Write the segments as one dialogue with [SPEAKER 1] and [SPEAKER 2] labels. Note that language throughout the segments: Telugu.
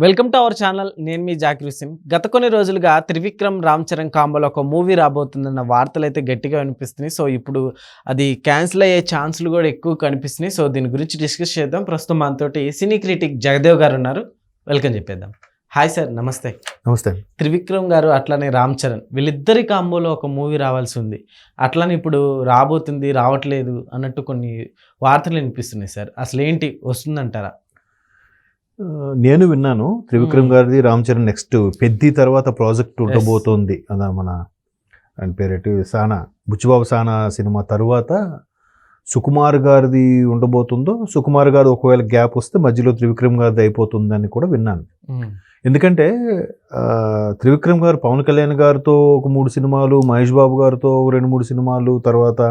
[SPEAKER 1] Welcome to our channel. నేను మీ జాకిర్ హుస్సేన్. గత కొన్ని రోజులుగా త్రివిక్రమ్ రామ్ చరణ్ కాంబోలో ఒక మూవీ రాబోతుందన్న వార్తలు అయితే గట్టిగా వినిపిస్తున్నాయి. సో ఇప్పుడు అది క్యాన్సిల్ అయ్యే ఛాన్సులు కూడా ఎక్కువ కనిపిస్తున్నాయి. సో దీని గురించి డిస్కస్ చేద్దాం. ప్రస్తుతం మనతోటి సినీ క్రిటిక్ జగదేవ్ గారు ఉన్నారు. వెల్కమ్ చెప్పేద్దాం. హాయ్ సార్, నమస్తే.
[SPEAKER 2] నమస్తే.
[SPEAKER 1] త్రివిక్రమ్ గారు అట్లానే రామ్ చరణ్ వీళ్ళిద్దరి కాంబోలో ఒక మూవీ రావాల్సి ఉంది. అట్లానే ఇప్పుడు రాబోతుంది, రావట్లేదు అన్నట్టు కొన్ని వార్తలు వినిపిస్తున్నాయి సార్. అసలు ఏంటి, వస్తుందంటారా?
[SPEAKER 2] నేను విన్నాను త్రివిక్రమ్ గారిది రామ్ చరణ్ నెక్స్ట్ పెద్ది తర్వాత ప్రాజెక్ట్ ఉండబోతోంది. అదా మన ఆయన పేరేటి సానా, బుచ్చిబాబు సానా సినిమా తర్వాత సుకుమార్ గారిది ఉండబోతుందో, సుకుమార్ గారు ఒకవేళ గ్యాప్ వస్తే మధ్యలో త్రివిక్రమ్ గారిది అయిపోతుందని కూడా విన్నాను. ఎందుకంటే త్రివిక్రమ్ గారు పవన్ కళ్యాణ్ గారితో ఒక 3 సినిమాలు, మహేష్ బాబు గారితో 2-3 సినిమాలు, తర్వాత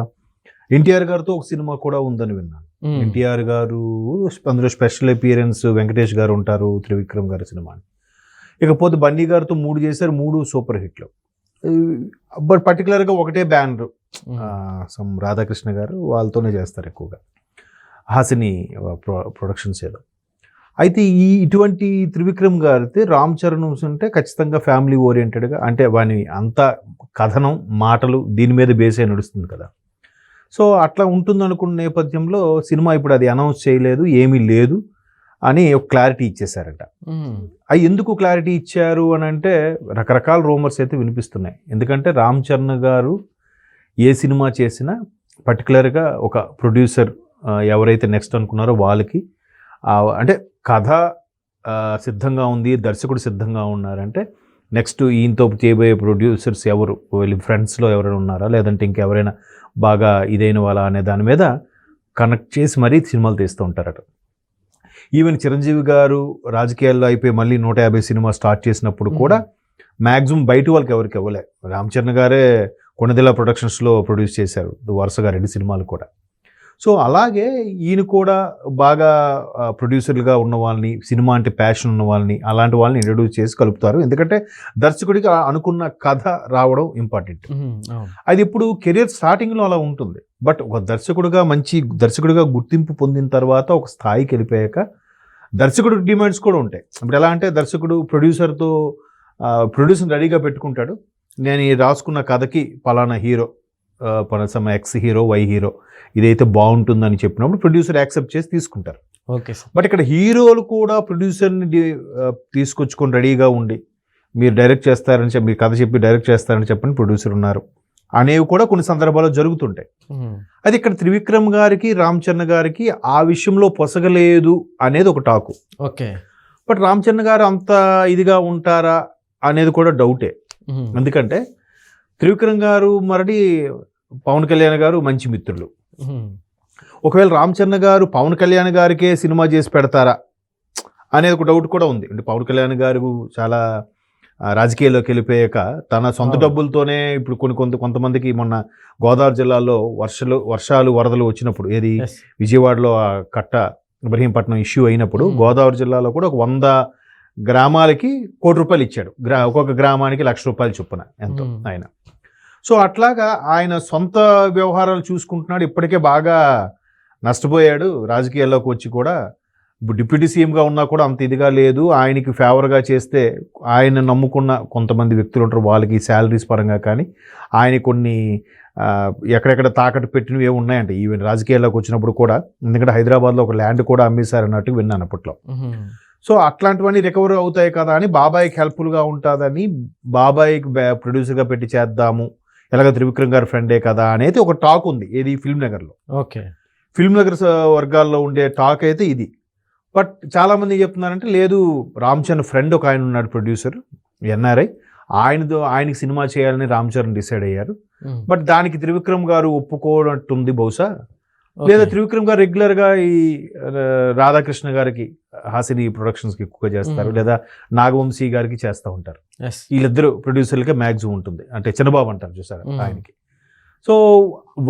[SPEAKER 2] ఎన్టీఆర్ గారితో ఒక సినిమా కూడా ఉందని విన్నాను. ఎన్టీఆర్ గారు అందులో స్పెషల్ అపియరెన్స్ వెంకటేష్ గారు ఉంటారు త్రివిక్రమ్ గారి సినిమాని. ఇకపోతే బన్నీ గారితో 3 చేశారు, 3 సూపర్ హిట్లు. బట్ పర్టికులర్గా ఒకటే బ్యానర్ సమ్ రాధాకృష్ణ గారు వాళ్ళతోనే చేస్తారు ఎక్కువగా, హాసిని ప్రొడక్షన్స్ ఏదో. అయితే ఇటువంటి త్రివిక్రమ్ గారితే రామ్ చరణ్ ఉంటే ఖచ్చితంగా ఫ్యామిలీ ఓరియంటెడ్గా, అంటే వాని అంత కథనం మాటలు దీని మీద బేసే నడుస్తుంది కదా. సో అట్లా ఉంటుంది అనుకున్న నేపథ్యంలో సినిమా ఇప్పుడు అది అనౌన్స్ చేయలేదు, ఏమీ లేదు అని ఒక క్లారిటీ ఇచ్చేశారట. అవి ఎందుకు క్లారిటీ ఇచ్చారు అని అంటే రకరకాల రూమర్స్ అయితే వినిపిస్తున్నాయి. ఎందుకంటే రామ్ చరణ్ గారు ఏ సినిమా చేసినా పర్టికులర్గా ఒక ప్రొడ్యూసర్ ఎవరైతే నెక్స్ట్ అనుకున్నారో వాళ్ళకి అంటే కథ సిద్ధంగా ఉంది, దర్శకుడు సిద్ధంగా ఉన్నారంటే నెక్స్ట్ ఈయనతో చేయబోయే ప్రొడ్యూసర్స్ ఎవరు, వీళ్ళ ఫ్రెండ్స్లో ఎవరైనా ఉన్నారా, లేదంటే ఇంకెవరైనా బాగా ఇదైన వాళ్ళ అనే దాని మీద కనెక్ట్ చేసి మరీ సినిమాలు తీస్తూ ఉంటారట. ఈవెన్ చిరంజీవి గారు రాజకీయాల్లో అయిపోయి మళ్ళీ 150 సినిమా స్టార్ట్ చేసినప్పుడు కూడా మ్యాక్సిమం బయట వాళ్ళకి ఎవరికి ఇవ్వలే. రామ్ చరణ్ గారే కొణిదెల ప్రొడక్షన్స్లో ప్రొడ్యూస్ చేశారు వరుసగా 2 సినిమాలు కూడా. సో అలాగే ఈయన కూడా బాగా ప్రొడ్యూసర్లుగా ఉన్న వాళ్ళని, సినిమా అంటే ప్యాషన్ ఉన్న వాళ్ళని, అలాంటి వాళ్ళని ఇంట్రడ్యూస్ చేసి కలుపుతారు. ఎందుకంటే దర్శకుడికి అనుకున్న కథ రావడం ఇంపార్టెంట్. అది ఇప్పుడు కెరీర్ స్టార్టింగ్లో అలా ఉంటుంది. బట్ ఒక దర్శకుడిగా మంచి దర్శకుడిగా గుర్తింపు పొందిన తర్వాత ఒక స్థాయికి వెళ్ళిపోయాక దర్శకుడికి డిమాండ్స్ కూడా ఉంటాయి. ఇప్పుడు ఎలా అంటే దర్శకుడు ప్రొడ్యూసర్ రెడీగా పెట్టుకుంటాడు, నేను ఈ రాసుకున్న కథకి పలానా hero, some X hero, Y hero ఇదైతే బాగుంటుందని చెప్పినప్పుడు ప్రొడ్యూసర్ యాక్సెప్ట్ చేసి తీసుకుంటారు.
[SPEAKER 1] Okay sir.
[SPEAKER 2] బట్ ఇక్కడ హీరోలు కూడా ప్రొడ్యూసర్ని తీసుకొచ్చుకొని రెడీగా ఉండి మీరు డైరెక్ట్ చేస్తారని చెప్పి, మీరు కథ చెప్పి డైరెక్ట్ చేస్తారని చెప్పని ప్రొడ్యూసర్ ఉన్నారు అనేవి కూడా కొన్ని సందర్భాల్లో జరుగుతుంటాయి. అది ఇక్కడ త్రివిక్రమ్ గారికి రామ్ చరణ్ గారికి ఆ విషయంలో పొసగలేదు అనేది ఒక talk.
[SPEAKER 1] Okay.
[SPEAKER 2] But Ram Charan గారు అంత ఇదిగా ఉంటారా అనేది కూడా డౌటే. ఎందుకంటే త్రివిక్రమ్ గారు మరడి పవన్ కళ్యాణ్ గారు మంచి మిత్రులు. ఒకవేళ రామ్ చరణ్ గారు పవన్ కళ్యాణ్ గారికే సినిమా చేసి పెడతారా అనేది ఒక డౌట్ కూడా ఉంది. అంటే పవన్ కళ్యాణ్ గారు చాలా రాజకీయాల్లోకి వెళ్ళిపోయాక తన సొంత డబ్బులతోనే ఇప్పుడు కొంతమందికి మొన్న గోదావరి జిల్లాలో వర్షాలు వరదలు వచ్చినప్పుడు, ఏది విజయవాడలో కట్ట ఇబ్రహీంపట్నం ఇష్యూ అయినప్పుడు గోదావరి జిల్లాలో కూడా ఒక 100 గ్రామాలకి ₹1,00,00,000 ఇచ్చాడు. ఒక్కొక్క గ్రామానికి ₹1,00,000 చొప్పున ఎంతో ఆయన. సో అట్లాగా ఆయన సొంత వ్యవహారాలు చూసుకుంటున్నాడు. ఇప్పటికే బాగా నష్టపోయాడు రాజకీయాల్లోకి వచ్చి కూడా. ఇప్పుడు డిప్యూటీ సీఎంగా ఉన్నా కూడా అంత ఇదిగా లేదు. ఆయనకి ఫేవర్గా చేస్తే ఆయన నమ్ముకున్న కొంతమంది వ్యక్తులు ఉంటారు, వాళ్ళకి శాలరీస్ పరంగా కానీ ఆయన కొన్ని ఎక్కడెక్కడ తాకట్టు పెట్టినవి ఏమి ఉన్నాయంటే ఈవెన్ రాజకీయాల్లోకి వచ్చినప్పుడు కూడా. ఎందుకంటే హైదరాబాద్లో ఒక ల్యాండ్ కూడా అమ్మేశారన్నట్టు విన్నాను అప్పట్లో. సో అట్లాంటివన్నీ రికవర్ అవుతాయి కదా అని బాబాయికి హెల్ప్ఫుల్గా ఉంటుందని బాబాయికి ప్రొడ్యూసర్గా పెట్టి చేద్దాము, ఎలాగ త్రివిక్రమ్ గారి ఫ్రెండే కదా అనేది ఒక టాక్ ఉంది. ఏది ఫిల్మ్ నగర్లో. ఓకే. ఫిల్మ్ నగర్ వర్గాల్లో ఉండే టాక్ అయితే ఇది. బట్ చాలామంది ఏం చెప్తున్నారంటే లేదు, రామ్ చరణ్ ఫ్రెండ్ ఒక ఆయన ఉన్నాడు ప్రొడ్యూసర్ ఎన్ఆర్ఐ, ఆయనకి సినిమా చేయాలని రామ్ చరణ్ డిసైడ్ అయ్యారు. బట్ దానికి త్రివిక్రమ్ గారు ఒప్పుకోనట్టుంది బహుశా. లేదా త్రివిక్రమ్ గారు రెగ్యులర్గా ఈ రాధాకృష్ణ గారికి హాసిని ప్రొడక్షన్స్కి ఎక్కువగా చేస్తారు, లేదా నాగవంశీ గారికి చేస్తూ ఉంటారు. వీళ్ళిద్దరు ప్రొడ్యూసర్లకే మ్యాక్సిమం ఉంటుంది. అంటే చిన్నబాబు అంటారు చూసారు ఆయనకి. సో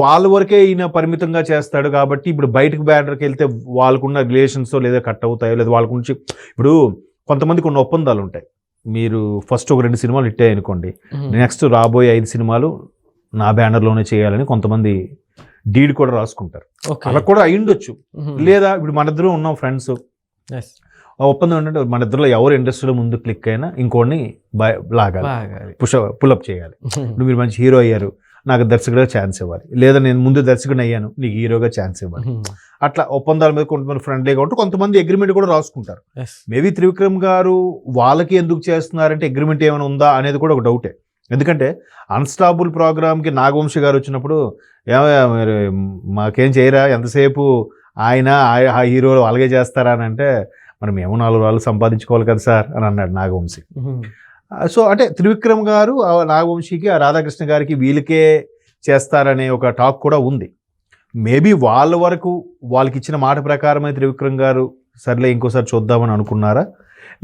[SPEAKER 2] వాళ్ళ వరకే ఈయన పరిమితంగా చేస్తాడు కాబట్టి ఇప్పుడు బయటకు బ్యానర్కి వెళ్తే వాళ్ళకున్న రిలేషన్స్ లేదా కట్ అవుతాయో, లేదా వాళ్ళ గురించి ఇప్పుడు కొంతమంది కొన్ని ఒప్పందాలు ఉంటాయి. మీరు ఫస్ట్ ఒక 2 సినిమాలు హిట్ అయ్యాయి అనుకోండి, నెక్స్ట్ రాబోయే 5 సినిమాలు నా బ్యానర్లోనే చేయాలని కొంతమంది డీడ్ కూడా రాసుకుంటారు. అలా కూడా అయ్యుండొచ్చు. లేదా ఇప్పుడు మన ఇద్దరం ఉన్నాం ఫ్రెండ్స్, ఆ ఒప్పందం ఏంటంటే మన ఇద్దరులో ఎవరు ఇండస్ట్రీలో ముందు క్లిక్ అయినా ఇంకోడిని లాగాలి, పుల్అప్ చేయాలి. ఇప్పుడు మీరు మంచి హీరో అయ్యారు, నాకు దర్శకుడిగా ఛాన్స్ ఇవ్వాలి, లేదా నేను ముందు దర్శకుడిని అయ్యాను, నీకు హీరోగా ఛాన్స్ ఇవ్వాలి. అట్లా ఒప్పందాల మీద కొంతమంది ఫ్రెండ్లీగా ఉంటే కొంతమంది అగ్రిమెంట్ కూడా రాసుకుంటారు. మేబీ త్రివిక్రమ్ గారు వాళ్ళకి ఎందుకు చేస్తున్నారంటే అగ్రిమెంట్ ఏమైనా ఉందా అనేది కూడా ఒక డౌటే. ఎందుకంటే అన్స్టాపుల్ ప్రోగ్రామ్కి నాగవంశి గారు వచ్చినప్పుడు మీరు మాకేం చేయరా, ఎంతసేపు ఆయన ఆ హీరోలు అలాగే చేస్తారా అని అంటే, మనం ఏమో 4 రోజులు సంపాదించుకోవాలి కదా సార్ అని అన్నాడు నాగవంశి. సో అంటే త్రివిక్రమ్ గారు నాగవంశికి, ఆ రాధాకృష్ణ గారికి వీళ్ళకే చేస్తారనే ఒక టాక్ కూడా ఉంది. మేబీ వాళ్ళ వరకు వాళ్ళకి ఇచ్చిన మాట ప్రకారమే త్రివిక్రమ్ గారు సర్లే ఇంకోసారి చూద్దామని అనుకున్నారా,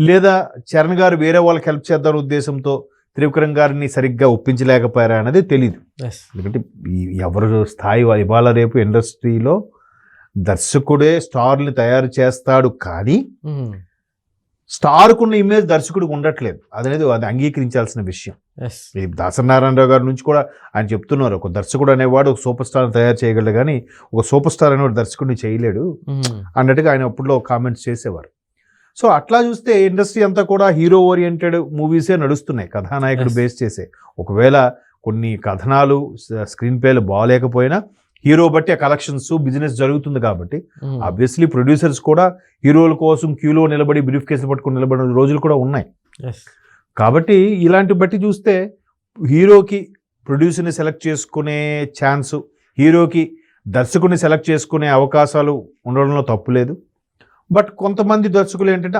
[SPEAKER 2] లేదా చరణ్ గారు వేరే వాళ్ళకి హెల్ప్ చేద్దామనే ఉద్దేశంతో త్రివిక్రమ్ గారిని సరిగ్గా ఒప్పించలేకపోయారా అనేది తెలియదు. ఎందుకంటే ఎవరు స్థాయి ఇవాళ రేపు ఇండస్ట్రీలో దర్శకుడే స్టార్ని తయారు చేస్తాడు, కానీ స్టార్కున్న ఇమేజ్ దర్శకుడికి ఉండట్లేదు. అది అంగీకరించాల్సిన విషయం. ఈ దాసనారాయణరావు గారి నుంచి కూడా ఆయన చెప్తున్నారు, ఒక దర్శకుడు అనేవాడు ఒక సూపర్ స్టార్ని తయారు చేయగలడు, కానీ ఒక సూపర్ స్టార్ అనేవాడు దర్శకుడిని చేయలేడు అన్నట్టుగా ఆయన అప్పుడులో కామెంట్స్ చేసేవారు. సో అట్లా చూస్తే ఇండస్ట్రీ అంతా కూడా హీరో ఓరియంటెడ్ మూవీసే నడుస్తున్నాయి, కథానాయకుడు బేస్ చేసే. ఒకవేళ కొన్ని కథనాలు స్క్రీన్ ప్లేలు బాగాలేకపోయినా హీరో బట్టి ఆ కలెక్షన్స్ బిజినెస్ జరుగుతుంది కాబట్టి ఆబ్వియస్లీ ప్రొడ్యూసర్స్ కూడా హీరోల కోసం క్యూలో నిలబడి బ్రీఫ్ కేసులు పట్టుకుని నిలబడిన రోజులు కూడా ఉన్నాయి. కాబట్టి ఇలాంటి బట్టి చూస్తే హీరోకి ప్రొడ్యూసర్ని సెలెక్ట్ చేసుకునే ఛాన్సు, హీరోకి దర్శకుడిని సెలెక్ట్ చేసుకునే అవకాశాలు ఉండడంలో తప్పు లేదు. బట్ కొంతమంది దర్శకులు ఏంటంటే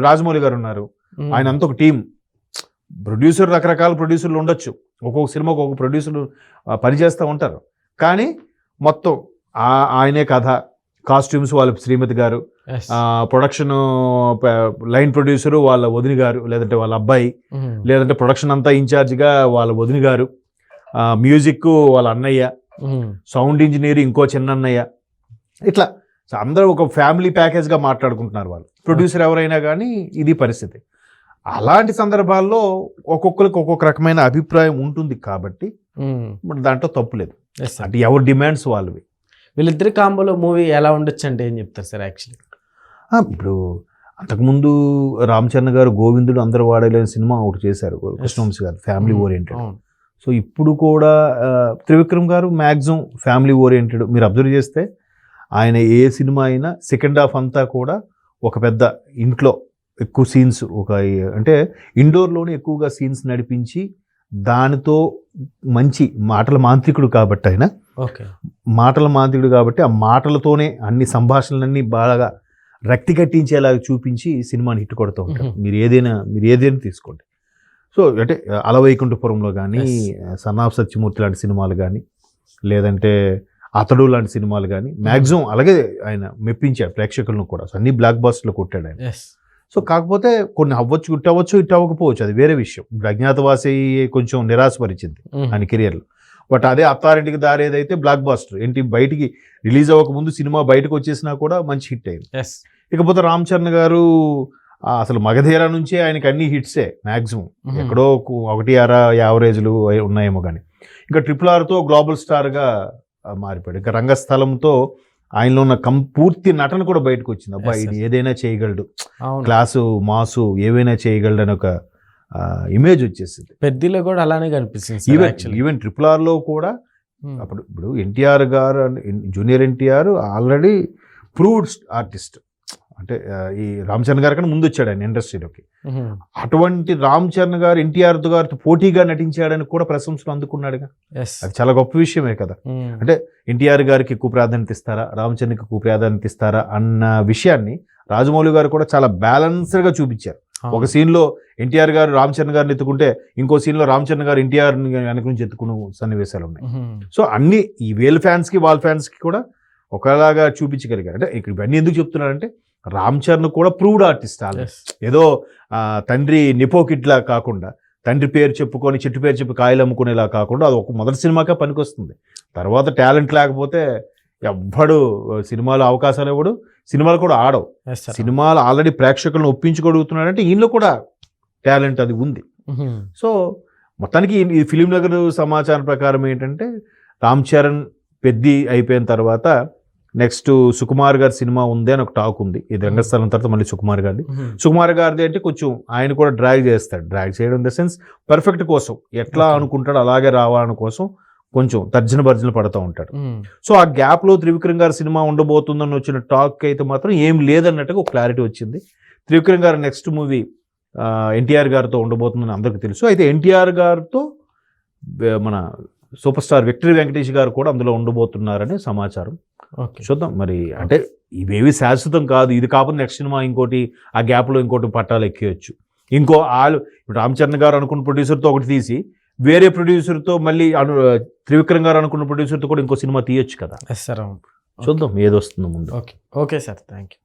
[SPEAKER 2] రాజమౌళి గారు ఉన్నారు, ఆయన అంతా ఒక టీం ప్రొడ్యూసర్, రకరకాల ప్రొడ్యూసర్లు ఉండొచ్చు, ఒక్కొక్క సినిమాకు ఒక్కొక్క ప్రొడ్యూసర్లు పనిచేస్తూ ఉంటారు, కానీ మొత్తం ఆయనే కథ, కాస్ట్యూమ్స్ వాళ్ళ శ్రీమతి గారు, ప్రొడక్షన్ లైన్ ప్రొడ్యూసరు వాళ్ళ వదిని గారు, లేదంటే వాళ్ళ అబ్బాయి, లేదంటే ప్రొడక్షన్ అంతా ఇన్ఛార్జిగా వాళ్ళ వదిని గారు, మ్యూజిక్ వాళ్ళ అన్నయ్య, సౌండ్ ఇంజనీర్ ఇంకో చిన్న అన్నయ్య, ఇట్లా అందరూ ఒక ఫ్యామిలీ ప్యాకేజ్గా మాట్లాడుకుంటున్నారు వాళ్ళు. ప్రొడ్యూసర్ ఎవరైనా కానీ ఇది పరిస్థితి. అలాంటి సందర్భాల్లో ఒక్కొక్కరికి ఒక్కొక్క రకమైన అభిప్రాయం ఉంటుంది కాబట్టి దాంట్లో తప్పు లేదు. అంటే ఎవరి డిమాండ్స్ వాళ్ళవి.
[SPEAKER 1] వీళ్ళిద్దరి కాంబోలో మూవీ ఎలా ఉండొచ్చు అంటే ఏం చెప్తారు సార్? యాక్చువల్లీ
[SPEAKER 2] ఇప్పుడు అంతకుముందు రామ్ చరణ్ గారు గోవిందుడు అందరూ వాడలేని సినిమా ఒకటి చేశారు, కృష్ణవంశీ గారు, ఫ్యామిలీ ఓరియంటెడ్. సో ఇప్పుడు కూడా త్రివిక్రమ్ గారు మ్యాక్సిమం ఫ్యామిలీ ఓరియంటెడ్. మీరు అబ్జర్వ్ చేస్తే ఆయన ఏ సినిమా అయినా సెకండ్ హాఫ్ అంతా కూడా ఒక పెద్ద ఇంట్లో ఎక్కువ సీన్స్, అంటే ఇండోర్లోనే ఎక్కువగా సీన్స్ నడిపించి దానితో మంచి మాటల మాంత్రికుడు కాబట్టి ఆయన మాటల మాంత్రికుడు కాబట్టి ఆ మాటలతోనే అన్ని సంభాషణలన్నీ బాగా రక్తి కట్టించేలాగా చూపించి సినిమాని హిట్ కొడుతూ ఉంటారు. మీరు ఏదైనా తీసుకోండి. సో అంటే అలవైకుంఠపురంలో కానీ, సన్నాఫ్ సత్యమూర్తి లాంటి సినిమాలు కానీ, లేదంటే అతడు లాంటి సినిమాలు కానీ మ్యాక్సిమం అలాగే ఆయన మెప్పించాడు ప్రేక్షకులను కూడా. సో అన్ని బ్లాక్ బాస్టర్లో కొట్టాడు ఆయన. సో కాకపోతే కొన్ని అవ్వచ్చు, ఇట్ అవ్వకపోవచ్చు, అది వేరే విషయం. అజ్ఞాతవాసి కొంచెం నిరాశపరిచింది ఆయన కెరియర్లో. బట్ అదే అత్తారింటికి దారేదైతే బ్లాక్ బాస్టర్, ఏంటి బయటికి రిలీజ్ అవ్వకముందు సినిమా బయటకు వచ్చేసినా కూడా మంచి హిట్ అయింది. ఇకపోతే రామ్ చరణ్ గారు అసలు మగధీర నుంచే ఆయనకి అన్ని హిట్సే మ్యాక్సిమం, ఎక్కడో 1-6 యావరేజ్లు ఉన్నాయేమో కానీ. ఇంకా RRRతో గ్లోబల్ స్టార్గా మారిపోయాడు. ఇంకా రంగస్థలంతో ఆయనలో ఉన్న పూర్తి నటన కూడా బయటకు వచ్చింది. అబ్బా ఇది ఏదైనా చేయగలడు, క్లాసు మాసు ఏవైనా చేయగలడు అని ఒక ఇమేజ్ వచ్చేసింది.
[SPEAKER 1] పెద్దలో కూడా అలానే కనిపిస్తుంది.
[SPEAKER 2] ఈవెన్ RRRలో కూడా ఇప్పుడు ఎన్టీఆర్ గారు, junior NTR already proved artist. అంటే ఈ రామ్ చరణ్ గారి కన్నా ముందు వచ్చాడు ఆయన ఇండస్ట్రీలోకి. అటువంటి రామ్ చరణ్ గారు ఎన్టీఆర్ గారితో పోటీగా నటించాడని కూడా ప్రశంసలు అందుకున్నాడుగా. అది చాలా గొప్ప విషయమే కదా. అంటే ఎన్టీఆర్ గారికి ఎక్కువ ప్రాధాన్యత ఇస్తారా, రామ్ చరణ్కి ఎక్కువ ప్రాధాన్యత ఇస్తారా అన్న విషయాన్ని రాజమౌళి గారు కూడా చాలా బ్యాలెన్స్డ్గా చూపించారు. ఒక సీన్లో ఎన్టీఆర్ గారు రామ్ చరణ్ గారిని ఎత్తుకుంటే, ఇంకో సీన్లో రామ్ చరణ్ గారు ఎన్టీఆర్ వెనక నుంచి ఎత్తుకున్న సన్నివేశాలు ఉన్నాయి. సో అన్ని ఈ వీళ్ళ ఫ్యాన్స్కి వాళ్ళ ఫ్యాన్స్కి కూడా ఒకలాగా చూపించగలిగారు. అంటే ఇక్కడ ఇవన్నీ ఎందుకు చెప్తున్నారంటే, రామ్ చరణ్ కూడా ప్రూవ్డ్ ఆర్టిస్ట్. ఏదో తండ్రి నిపోకిట్లా కాకుండా, తండ్రి పేరు చెప్పుకొని చెట్టు పేరు చెప్పి కాయలు అమ్ముకునేలా కాకుండా, అది ఒక మొదటి సినిమాకే పనికొస్తుంది. తర్వాత టాలెంట్ లేకపోతే ఎవ్వడు సినిమాలో అవకాశాలు ఇవ్వడు, సినిమాలు కూడా ఆడవు. సినిమాలు ఆల్రెడీ ప్రేక్షకులను ఒప్పించుకోగలుగుతున్నాడంటే ఈయనలో కూడా టాలెంట్ అది ఉంది. సో మొత్తానికి ఈ ఫిలిం నగర్ సమాచారం ప్రకారం ఏంటంటే, రామ్ చరణ్ పెద్ది అయిపోయిన తర్వాత నెక్స్ట్ సుకుమార్ గారి సినిమా ఉంది అని ఒక టాక్ ఉంది. ఇది రంగస్థలం తర్వాత మళ్ళీ సుకుమార్ గారిది. సుకుమార్ గారిది అంటే కొంచెం ఆయన కూడా డ్రాగ్ చేయడం ఇన్ ద సెన్స్ పర్ఫెక్ట్ కోసం, ఎట్లా అనుకుంటాడు అలాగే రావాలని కోసం కొంచెం తర్జన భర్జన పడుతూ ఉంటాడు. సో ఆ గ్యాప్లో త్రివిక్రమ్ గారి సినిమా ఉండబోతుందని వచ్చిన టాక్ అయితే మాత్రం ఏం లేదన్నట్టుగా ఒక క్లారిటీ వచ్చింది. త్రివిక్రమ్ గారి నెక్స్ట్ మూవీ ఎన్టీఆర్ గారితో ఉండబోతుందని అందరికీ తెలుసు. అయితే ఎన్టీఆర్ గారితో మన సూపర్ స్టార్ విక్టరీ వెంకటేష్ గారు కూడా అందులో ఉండబోతున్నారని సమాచారం. చూద్దాం మరి, అంటే ఇవేవి శాశ్వతం కాదు. ఇది కాకపోతే నెక్స్ట్ సినిమా ఇంకోటి ఆ గ్యాప్లో ఇంకోటి పట్టాలు ఎక్కేయచ్చు. ఇంకో రామ్ చరణ్ గారు అనుకున్న ప్రొడ్యూసర్తో ఒకటి తీసి వేరే ప్రొడ్యూసర్తో మళ్ళీ త్రివిక్రమ్ గారు అనుకున్న ప్రొడ్యూసర్తో కూడా ఇంకో సినిమా తీయొచ్చు కదా.
[SPEAKER 1] సార్
[SPEAKER 2] చూద్దాం ఏదొస్తుందో ముందు.
[SPEAKER 1] Okay sir, thank you.